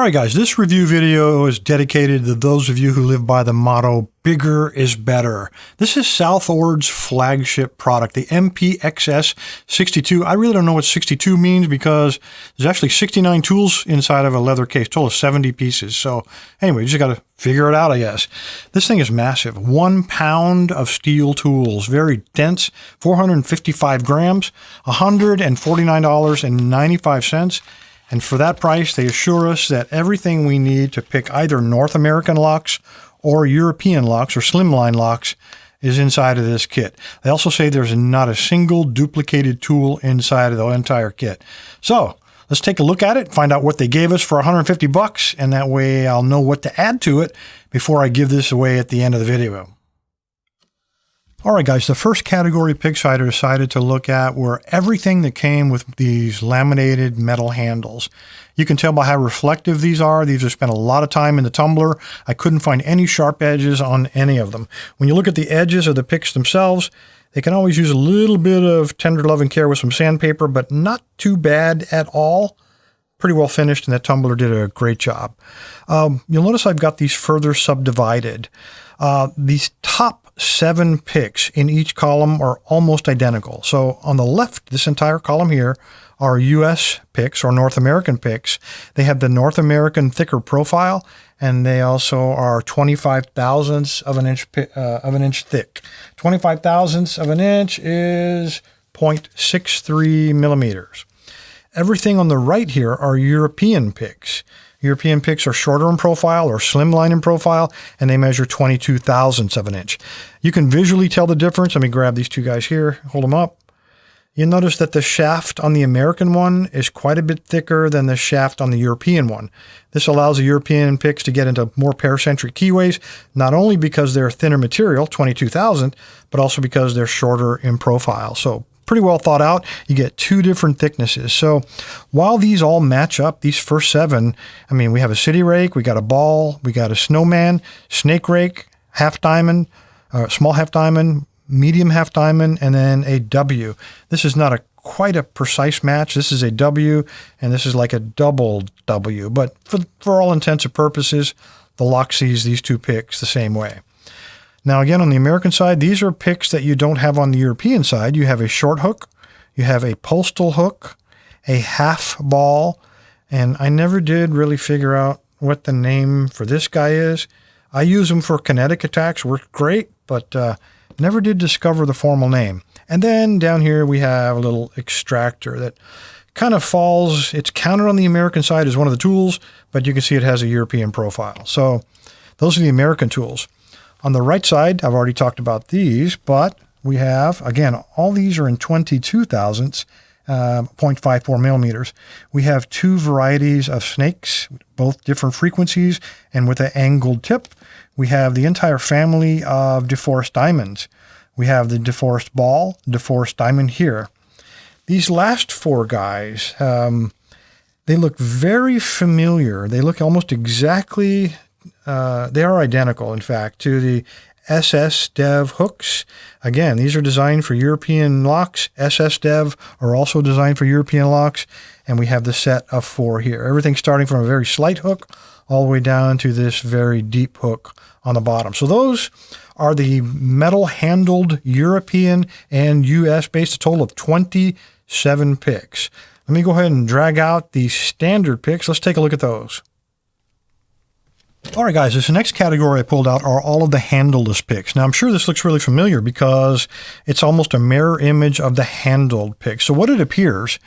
All right, guys, this review video is dedicated to those of you who live by the motto, bigger is better. This is Southord's flagship product, the MPXS-62. I really don't know what 62 means because there's actually 69 tools inside of a leather case, total of 70 pieces. So anyway, you just got to figure it out, I guess. This thing is massive. 1 pound of steel tools, very dense, 455 grams, $149.95. And for that price, they assure us that everything we need to pick either North American locks or European locks or slimline locks is inside of this kit. They also say there's not a single duplicated tool inside of the entire kit. So let's take a look at it, find out what they gave us for 150 bucks, and that way I'll know what to add to it before I give this away at the end of the video. All right, guys, the first category picks I decided to look at were everything that came with these laminated metal handles. You can tell by how reflective these are. These have spent a lot of time in the tumbler. I couldn't find any sharp edges on any of them. When you look at the edges of the picks themselves, they can always use a little bit of tender love and care with some sandpaper, but not too bad at all. Pretty well finished, and that tumbler did a great job. You'll notice I've got these further subdivided. These top 7 picks in each column are almost identical. So on the left, this entire column here are US picks or North American picks. They have the North American thicker profile, and they also are 25 thousandths of an inch thick. 25 thousandths of an inch is 0.63 millimeters. Everything on the right here are European picks. European picks are shorter in profile or slimline in profile, and they measure 22 thousandths of an inch. You can visually tell the difference. Let me grab these two guys here, hold them up. You'll notice that the shaft on the American one is quite a bit thicker than the shaft on the European one. This allows the European picks to get into more paracentric keyways, not only because they're thinner material, 22 thousandths, but also because they're shorter in profile. So pretty well thought out. You get 2 different thicknesses. So while these all match up, these first 7, I mean, we have a city rake, we got a ball, we got a snowman, snake rake, half diamond, small half diamond, medium half diamond, and then a W. This is not quite a precise match. This is a W, and this is like a double W. But for all intents and purposes, the lock sees these 2 picks the same way. Now, again, on the American side, these are picks that you don't have on the European side. You have a short hook, you have a postal hook, a half ball, and I never did really figure out what the name for this guy is. I use them for kinetic attacks, worked great, but never did discover the formal name. And then down here we have a little extractor that kind of falls, it's counted on the American side as one of the tools, but you can see it has a European profile. So those are the American tools. On the right side, I've already talked about these, but we have, again, all these are in 22 thousandths, 0.54 millimeters. We have 2 varieties of snakes, both different frequencies and with an angled tip. We have the entire family of DeForest diamonds. We have the DeForest ball, DeForest diamond here. These last 4 guys, they look very familiar. They look almost exactly they are identical, in fact, to the SS Dev hooks. Again, these are designed for European locks. SS Dev are also designed for European locks. And we have the set of 4 here. Everything starting from a very slight hook all the way down to this very deep hook on the bottom. So those are the metal-handled European and US-based, a total of 27 picks. Let me go ahead and drag out the standard picks. Let's take a look at those. All right, guys, this next category I pulled out are all of the handleless picks. Now, I'm sure this looks really familiar because it's almost a mirror image of the handled picks. So what it appears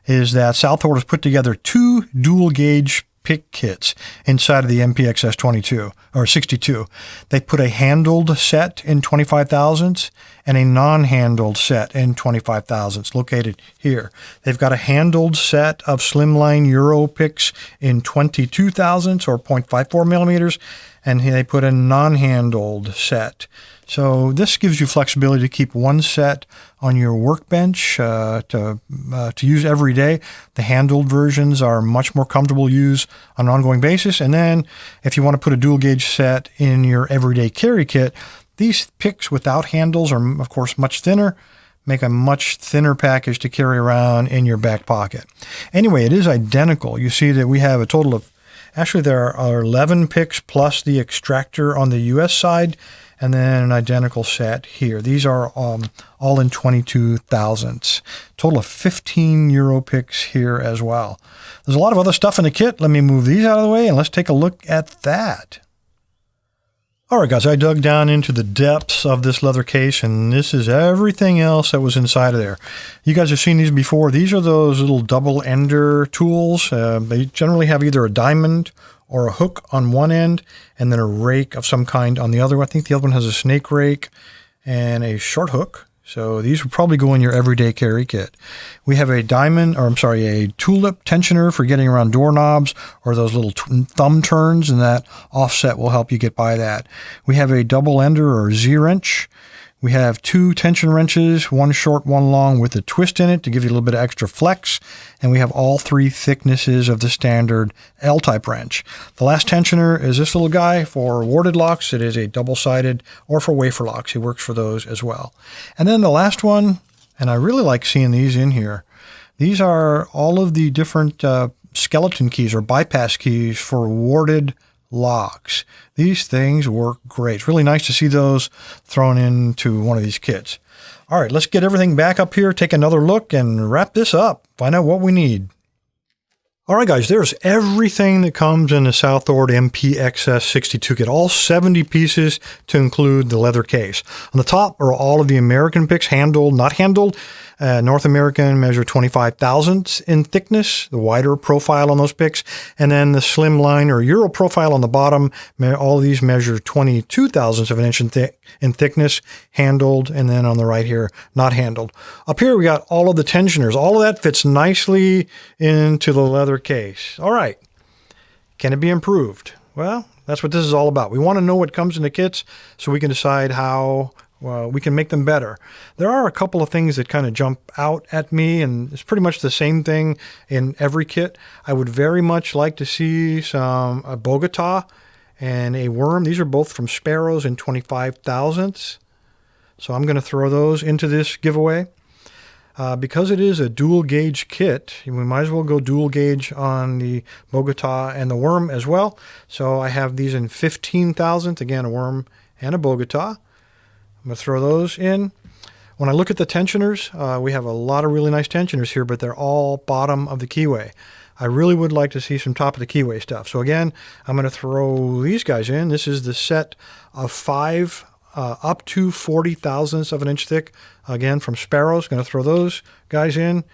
is that Southord has put together 2 dual gauge pick kits inside of the MPXS-62 or 62. They put a handled set in 25 thousandths and a non-handled set in 25 thousandths located here. They've got a handled set of slimline Euro picks in 22 thousandths or 0.54 millimeters, and they put a non-handled set. So this gives you flexibility to keep one set on your workbench to use every day. The handled versions are much more comfortable to use on an ongoing basis. And then if you want to put a dual gauge set in your everyday carry kit, these picks without handles are, of course, much thinner, make a much thinner package to carry around in your back pocket. Anyway, it is identical. You see that we have a total of Actually, there are 11 picks plus the extractor on the US side, and then an identical set here. These are all in 22 thousandths. Total of 15 Euro picks here as well. There's a lot of other stuff in the kit. Let me move these out of the way and let's take a look at that. All right, guys, I dug down into the depths of this leather case, and this is everything else that was inside of there. You guys have seen these before. These are those little double ender tools. They generally have either a diamond or a hook on one end, and then a rake of some kind on the other. I think the other one has a snake rake and a short hook. So these would probably go in your everyday carry kit. We have a a tulip tensioner for getting around doorknobs or those little thumb turns, and that offset will help you get by that. We have a double ender or Z-wrench. We have 2 tension wrenches, one short, one long, with a twist in it to give you a little bit of extra flex. And we have all 3 thicknesses of the standard L-type wrench. The last tensioner is this little guy for warded locks. It is a double-sided, or for wafer locks. It works for those as well. And then the last one, and I really like seeing these in here. These are all of the different skeleton keys or bypass keys for warded locks. These things work great. It's really nice to see those thrown into one of these kits. All right, let's get everything back up here, take another look, and wrap this up. Find out what we need. All right, guys, there's everything that comes in the Southord MPXS-62 kit, all 70 pieces to include the leather case. On the top are all of the American picks, handled, not handled. North American measure 25 thousandths in thickness, the wider profile on those picks, and then the slim line or Euro profile on the bottom. All of these measure 22 thousandths of an inch in thickness, handled, and then on the right here, not handled. Up here, we got all of the tensioners. All of that fits nicely into the leather case. All right. Can it be improved? Well, that's what this is all about. We want to know what comes in the kits so we can decide how we can make them better. There are a couple of things that kind of jump out at me, and it's pretty much the same thing in every kit. I would very much like to see a Bogota and a worm. These are both from Sparrows in 25 thousandths. So I'm going to throw those into this giveaway. Because it is a dual gauge kit, we might as well go dual gauge on the Bogota and the worm as well. So I have these in 15 thousandths, again, a worm and a Bogota. I'm going to throw those in. When I look at the tensioners, we have a lot of really nice tensioners here, but they're all bottom of the keyway. I really would like to see some top of the keyway stuff. So again, I'm going to throw these guys in. This is the set of 5 up to 40 thousandths of an inch thick. Again, from Sparrows. Going to throw those guys in.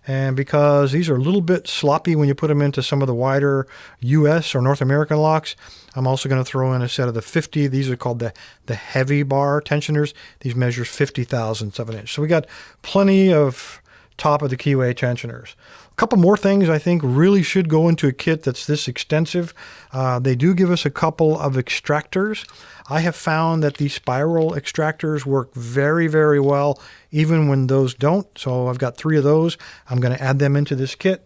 And because these are a little bit sloppy when you put them into some of the wider US or North American locks, I'm also going to throw in a set of the 50. These are called the heavy bar tensioners. These measure 50 thousandths of an inch. So we got plenty of top of the keyway tensioners. A couple more things I think really should go into a kit that's this extensive. They do give us a couple of extractors. I have found that the spiral extractors work very, very well, even when those don't. So I've got 3 of those. I'm going to add them into this kit.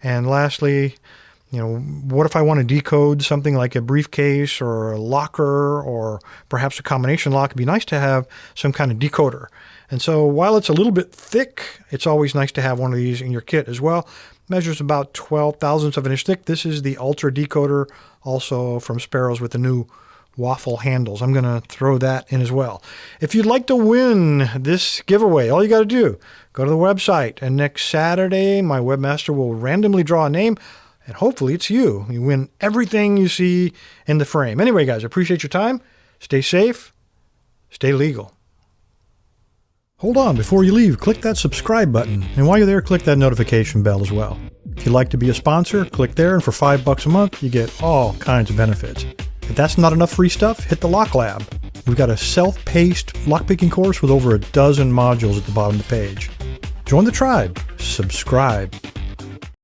And lastly, what if I want to decode something like a briefcase or a locker or perhaps a combination lock? It'd be nice to have some kind of decoder. And so while it's a little bit thick, it's always nice to have one of these in your kit as well. Measures about 12 thousandths of an inch thick. This is the Ultra Decoder, also from Sparrows with the new waffle handles. I'm going to throw that in as well. If you'd like to win this giveaway, all you got to do, go to the website, and next Saturday, my webmaster will randomly draw a name, and hopefully it's you. You win everything you see in the frame. Anyway, guys, I appreciate your time. Stay safe. Stay legal. Hold on, before you leave, click that subscribe button. And while you're there, click that notification bell as well. If you'd like to be a sponsor, click there, and for $5 a month, you get all kinds of benefits. If that's not enough free stuff, hit the Lock Lab. We've got a self-paced lockpicking course with over a dozen modules at the bottom of the page. Join the tribe. Subscribe.